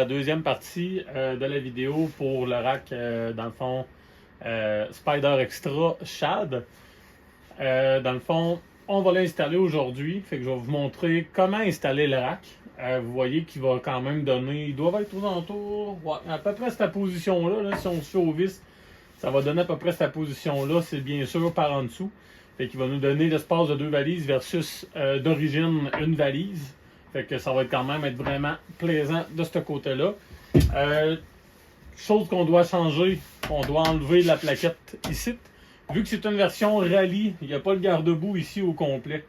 la deuxième partie de la vidéo pour le rack, dans le fond, Spider Extra Shad. Dans le fond, on va l'installer aujourd'hui. Fait que je vais vous montrer comment installer le rack. Vous voyez qu'il va quand même donner, il doit être aux alentours, ouais, à peu près cette position-là. Là, si on se fait au vis, ça va donner à peu près cette position-là. C'est bien sûr par en dessous. Fait qu'il va nous donner l'espace de 2 valises versus d'origine une valise. Fait que ça va quand même être vraiment plaisant de ce côté-là. Chose qu'on doit changer, on doit enlever la plaquette ici. Vu que c'est une version rallye, il n'y a pas le garde-boue ici au complet.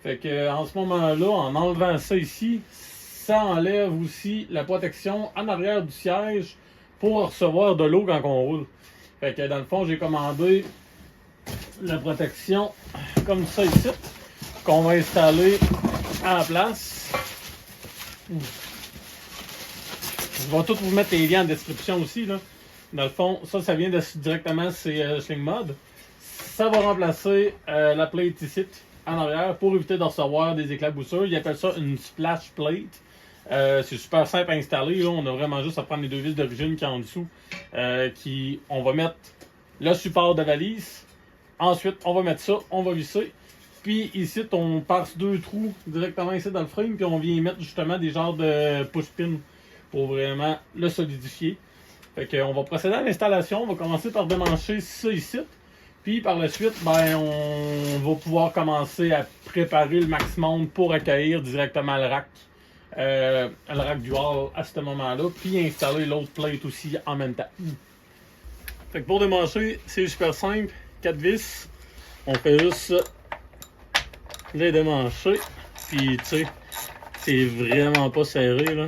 Fait que en ce moment-là, en enlevant ça ici, ça enlève aussi la protection en arrière du siège pour recevoir de l'eau quand on roule. Fait que dans le fond, j'ai commandé la protection comme ça ici, qu'on va installer à la place. Je vais tout vous mettre les liens en description aussi, là. Dans le fond, ça vient directement, c'est Sling Mod. Ça va remplacer la plate ici en arrière pour éviter de recevoir des éclaboussures. Ils appellent ça une splash plate. C'est super simple à installer. Là. On a vraiment juste à prendre les deux vis d'origine qui sont en dessous. On va mettre le support de valise. Ensuite, on va mettre ça, on va visser. Puis ici, on passe 2 trous directement ici dans le frame. Puis on vient y mettre justement des genres de push-pin pour vraiment le solidifier. Fait qu'on va procéder à l'installation. On va commencer par démancher ça ici. Puis par la suite, ben, on va pouvoir commencer à préparer le maximum pour accueillir directement le rack du hall à ce moment-là. Puis installer l'autre plate aussi en même temps. Fait que pour démancher, c'est super simple. 4 vis. On fait juste les démancher. Puis tu sais, c'est vraiment pas serré là.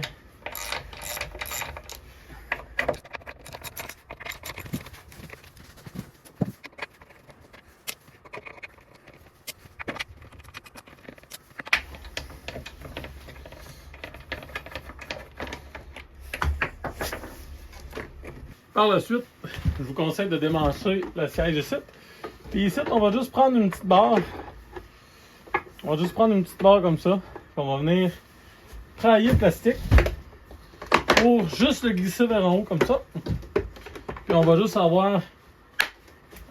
Par la suite, je vous conseille de démancher le siège ici. Puis ici, on va juste prendre une petite barre. On va juste prendre une petite barre comme ça. Puis on va venir travailler le plastique pour juste le glisser vers en haut comme ça. Puis on va juste avoir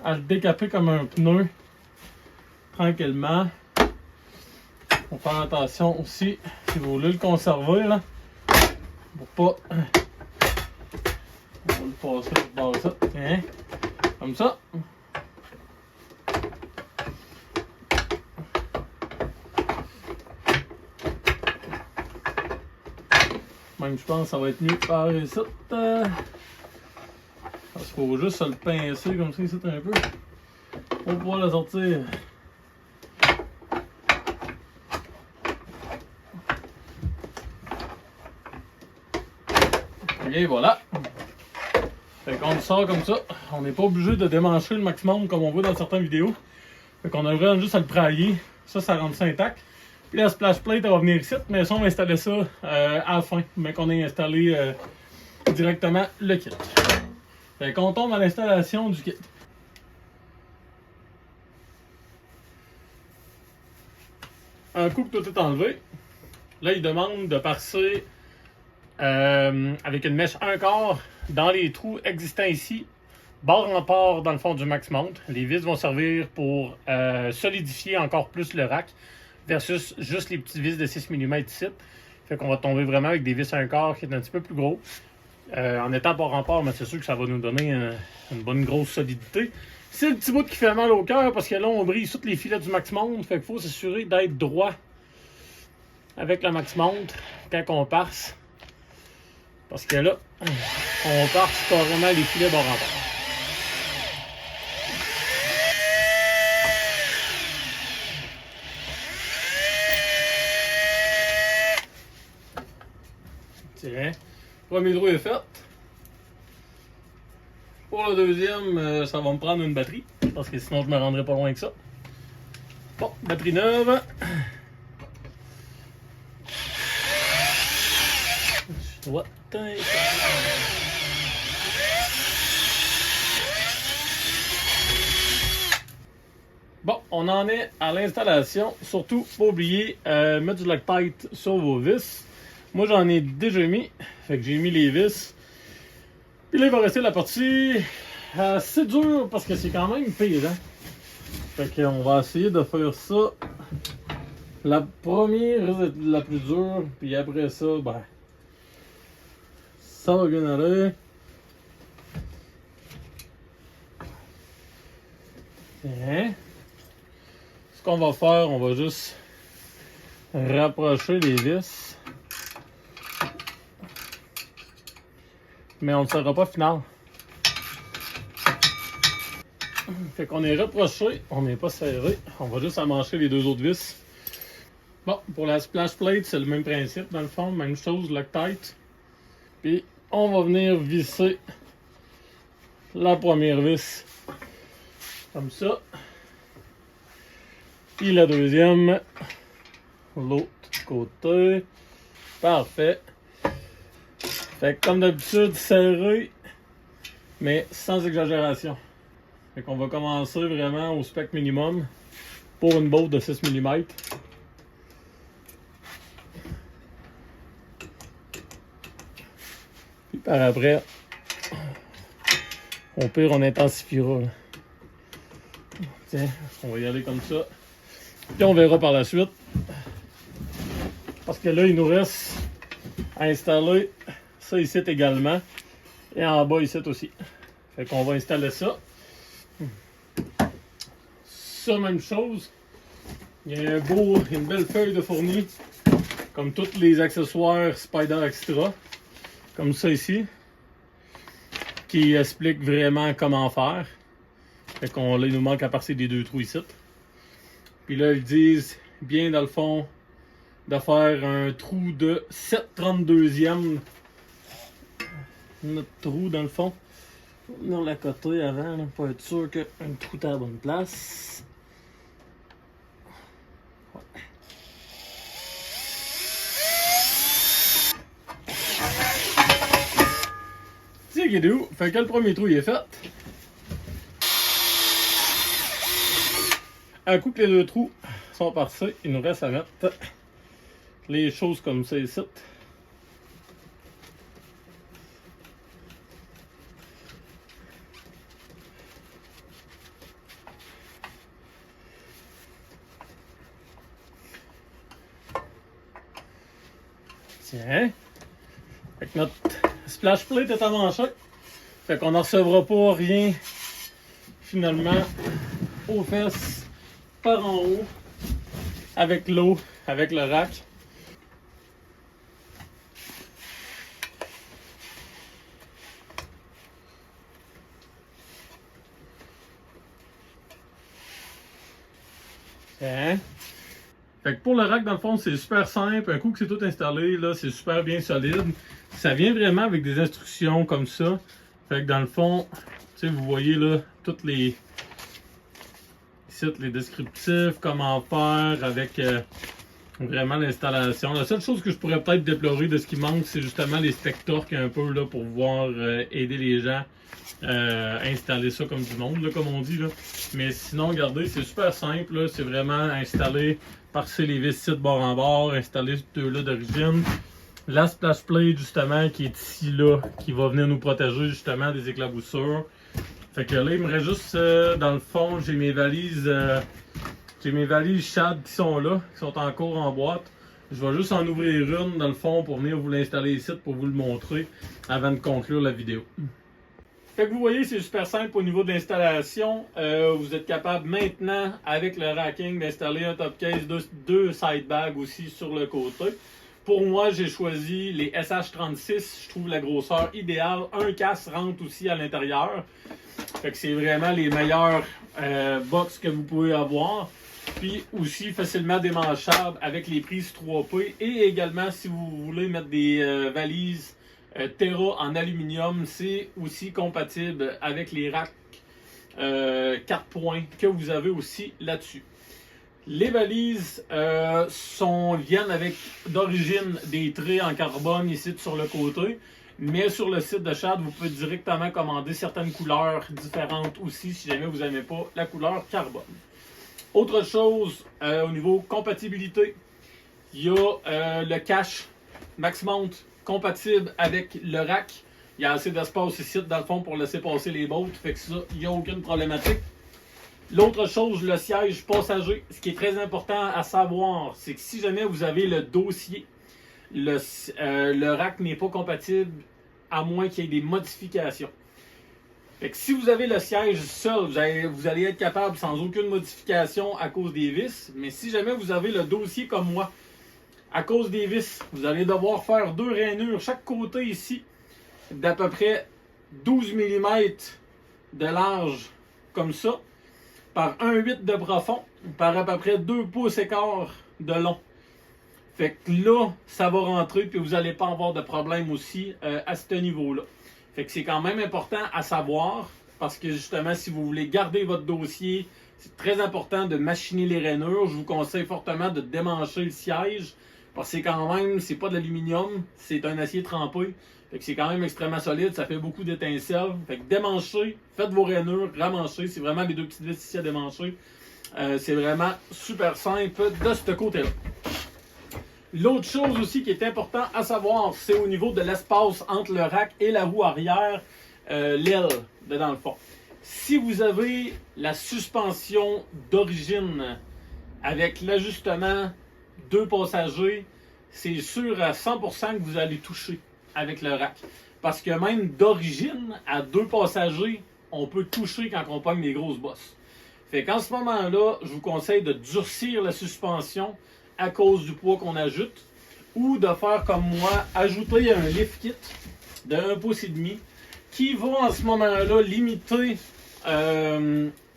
à le décaper comme un pneu tranquillement. Faut faire attention aussi si vous voulez le conserver là. Pour pas. On va le passer par ça. Hein? Comme ça. Même je pense que ça va être mieux par ici. Parce qu'il faut juste se le pincer comme ça ici un peu. Pour pouvoir le sortir. Et voilà. Fait qu'on le sort comme ça. On n'est pas obligé de démancher le maximum comme on voit dans certaines vidéos. Fait qu'on a vraiment juste à le prailler. Ça rend ça intact. Puis la splash plate, elle va venir ici. Mais ça, on va installer ça à la fin. Mais qu'on ait installé directement le kit. Fait qu'on tombe à l'installation du kit. Un coup que tout est enlevé, là, il demande de passer avec une mèche 1/4 dans les trous existants ici, bord en port dans le fond du max mount. Les vis vont servir pour solidifier encore plus le rack versus juste les petites vis de 6 mm ici. Fait qu'on va tomber vraiment avec des vis 1/4 qui est un petit peu plus gros. En étant bord en port, mais c'est sûr que ça va nous donner une bonne grosse solidité. C'est le petit bout qui fait mal au cœur parce que là on brise tous les filets du max mount. Fait qu'il faut s'assurer d'être droit avec le max mount quand on passe. Parce que là, on passe carrément les filets bord en port. Tiens, premier trou est fait. Pour le deuxième, ça va me prendre une batterie. Parce que sinon je me rendrai pas loin que ça. Bon, batterie neuve. What? Bon, on en est à l'installation. Surtout, pas oublier, mettre du Loctite sur vos vis. Moi, j'en ai déjà mis. Fait que j'ai mis les vis. Puis là, il va rester la partie assez dure parce que c'est quand même pesant. Fait qu'on va essayer de faire ça. La première risque d'être la plus dure. Puis après ça, ben, ça va bien aller. Tiens. Ce qu'on va faire, on va juste rapprocher les vis. Mais on ne sera pas final. Fait qu'on est rapproché, on n'est pas serré. On va juste amancher les deux autres vis. Bon, pour la splash plate, c'est le même principe dans le fond, même chose, Loctite. Puis on va venir visser la première vis comme ça. Puis la deuxième, l'autre côté. Parfait. Fait que comme d'habitude, serré, mais sans exagération. Fait qu'on va commencer vraiment au spec minimum pour une botte de 6 mm. Puis par après, au pire, on intensifiera. Là. Tiens, on va y aller comme ça. Puis on verra par la suite. Parce que là, il nous reste à installer ça ici également. Et en bas ici aussi. Fait qu'on va installer ça. Ça, même chose. Il y a une belle feuille de fourni. Comme tous les accessoires Spider Extra. Comme ça ici. Qui explique vraiment comment faire. Fait qu'on là, il nous manque à partir des deux trous ici. Puis là, ils disent bien dans le fond de faire un trou de 7/32e. Notre trou dans le fond. On l'a côté avant là, pour être sûr qu'un trou est à la bonne place. Ouais. C'est qui est où? Fait que le premier trou il est fait. Un coup que les deux trous sont partis, il nous reste à mettre les choses comme ça ici. Tiens. Fait que notre splash plate est amanché. Fait qu'on ne recevra pas rien finalement aux fesses par en haut avec l'eau, avec le rack. Tiens. Fait que pour le rack, dans le fond, c'est super simple. Un coup que c'est tout installé, là, c'est super bien solide. Ça vient vraiment avec des instructions comme ça. Fait que dans le fond, tu sais, vous voyez là, toutes les sites, les descriptifs, comment faire avec vraiment l'installation. La seule chose que je pourrais peut-être déplorer de ce qui manque, c'est justement les spec-torques un peu là, pour pouvoir aider les gens à installer ça comme du monde, là, comme on dit. Là. Mais sinon, regardez, c'est super simple. C'est vraiment installer, parser les vis ici de bord en bord, installer ce deux-là d'origine. La splash plate, justement, qui est ici, là, qui va venir nous protéger, justement, des éclaboussures. Fait que là, il me reste juste, dans le fond, j'ai mes valises Shad qui sont là, qui sont encore en boîte. Je vais juste en ouvrir une, dans le fond, pour venir vous l'installer ici, pour vous le montrer, avant de conclure la vidéo. Fait que vous voyez, c'est super simple au niveau de l'installation. Vous êtes capable maintenant, avec le racking, d'installer un top case, deux side bags aussi sur le côté. Pour moi, j'ai choisi les SH36. Je trouve la grosseur idéale. Un casse rentre aussi à l'intérieur. Fait que c'est vraiment les meilleurs box que vous pouvez avoir. Puis aussi facilement démanchable avec les prises 3P. Et également, si vous voulez mettre des valises Terra en aluminium, c'est aussi compatible avec les racks 4 points que vous avez aussi là-dessus. Les valises viennent avec d'origine des traits en carbone ici sur le côté. Mais sur le site de Shad, vous pouvez directement commander certaines couleurs différentes aussi si jamais vous n'aimez pas la couleur carbone. Autre chose, au niveau compatibilité, il y a le cache Max Mount compatible avec le rack. Il y a assez d'espace ici dans le fond pour laisser passer les bottes. Fait que ça, il n'y a aucune problématique. L'autre chose, le siège passager. Ce qui est très important à savoir, c'est que si jamais vous avez le dossier, le rack n'est pas compatible à moins qu'il y ait des modifications. Fait que si vous avez le siège seul, vous allez être capable sans aucune modification à cause des vis. Mais si jamais vous avez le dossier comme moi, à cause des vis, vous allez devoir faire 2 rainures chaque côté ici d'à peu près 12 mm de large comme ça, par 1,8 de profond, par à peu près 2 pouces et quart de long. Fait que là, ça va rentrer puis vous n'allez pas avoir de problème aussi à ce niveau-là. Fait que c'est quand même important à savoir parce que justement, si vous voulez garder votre dossier, c'est très important de machiner les rainures. Je vous conseille fortement de démancher le siège parce que c'est quand même, c'est pas de l'aluminium, c'est un acier trempé. Fait que c'est quand même extrêmement solide, ça fait beaucoup d'étincelles. Fait que démanchez, faites vos rainures, ramanchez. C'est vraiment les 2 petites vis ici à démancher. C'est vraiment super simple de ce côté-là. L'autre chose aussi qui est important à savoir, c'est au niveau de l'espace entre le rack et la roue arrière, l'aile dans le fond. Si vous avez la suspension d'origine avec l'ajustement 2 passagers, c'est sûr à 100% que vous allez toucher avec le rack. Parce que même d'origine, à 2 passagers, on peut toucher quand on pogne les grosses bosses. Fait qu'en ce moment-là, je vous conseille de durcir la suspension à cause du poids qu'on ajoute, ou de faire comme moi, ajouter un lift kit de 1,5 pouce qui va en ce moment-là limiter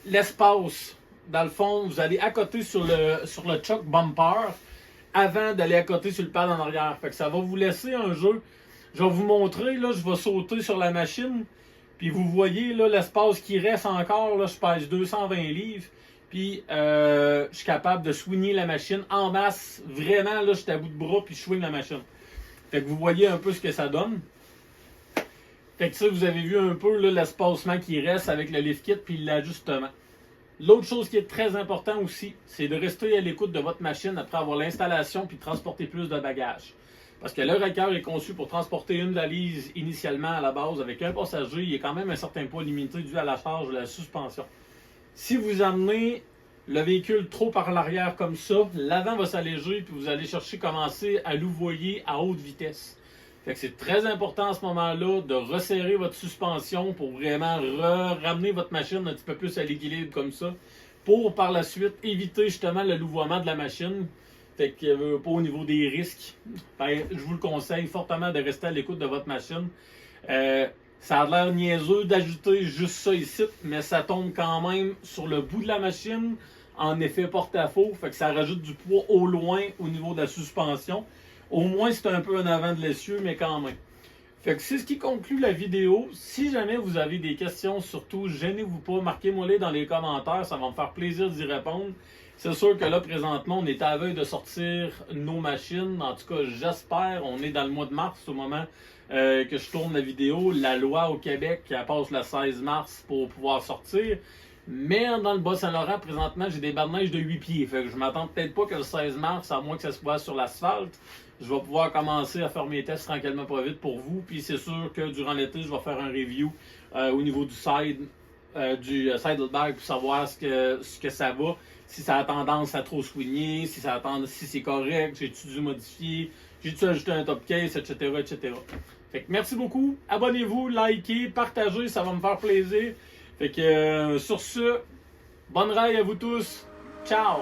l'espace. Dans le fond, vous allez accoter sur le choc bumper avant d'aller accoter sur le pad en arrière. Fait que ça va vous laisser un jeu. Je vais vous montrer, là, je vais sauter sur la machine, puis vous voyez là l'espace qui reste encore, là, je pèse 220 livres. Puis, je suis capable de swinger la machine en masse. Vraiment, là, je suis à bout de bras, puis je swing la machine. Fait que vous voyez un peu ce que ça donne. Fait que ça, vous avez vu un peu l'espacement qui reste avec le lift kit, puis l'ajustement. L'autre chose qui est très important aussi, c'est de rester à l'écoute de votre machine après avoir l'installation, puis de transporter plus de bagages. Parce que le racker est conçu pour transporter une valise initialement à la base avec un passager. Il y a quand même un certain poids limité dû à la charge de la suspension. Si vous amenez le véhicule trop par l'arrière comme ça, l'avant va s'alléger puis vous allez commencer à louvoyer à haute vitesse. Fait que c'est très important à ce moment-là de resserrer votre suspension pour vraiment ramener votre machine un petit peu plus à l'équilibre comme ça, pour par la suite éviter justement le louvoiement de la machine. Fait que pas au niveau des risques, ben, je vous le conseille fortement de rester à l'écoute de votre machine. Ça a l'air niaiseux d'ajouter juste ça ici, mais ça tombe quand même sur le bout de la machine en effet porte-à-faux. Fait que ça rajoute du poids au loin au niveau de la suspension. Au moins, c'est un peu en avant de l'essieu, mais quand même. Fait que c'est ce qui conclut la vidéo. Si jamais vous avez des questions, surtout, gênez-vous pas, marquez-moi-les dans les commentaires, ça va me faire plaisir d'y répondre. C'est sûr que là, présentement, on est à la veille de sortir nos machines. En tout cas, j'espère. On est dans le mois de mars au moment que je tourne la vidéo. La loi au Québec, elle passe le 16 mars pour pouvoir sortir. Mais dans le Bas-Saint-Laurent, présentement, j'ai des barres de neige de 8 pieds. Fait que je m'attends peut-être pas que le 16 mars, à moins que ça se voit sur l'asphalte, je vais pouvoir commencer à faire mes tests tranquillement pas vite pour vous. Puis c'est sûr que durant l'été, je vais faire un review au niveau du saddlebag pour savoir ce que ça va. Si ça a tendance à trop soigner, si c'est correct, j'ai-tu dû modifier, j'ai-tu ajouté un top case, etc., etc. Fait que merci beaucoup. Abonnez-vous, likez, partagez, ça va me faire plaisir. Fait que sur ce, bonne raille à vous tous. Ciao!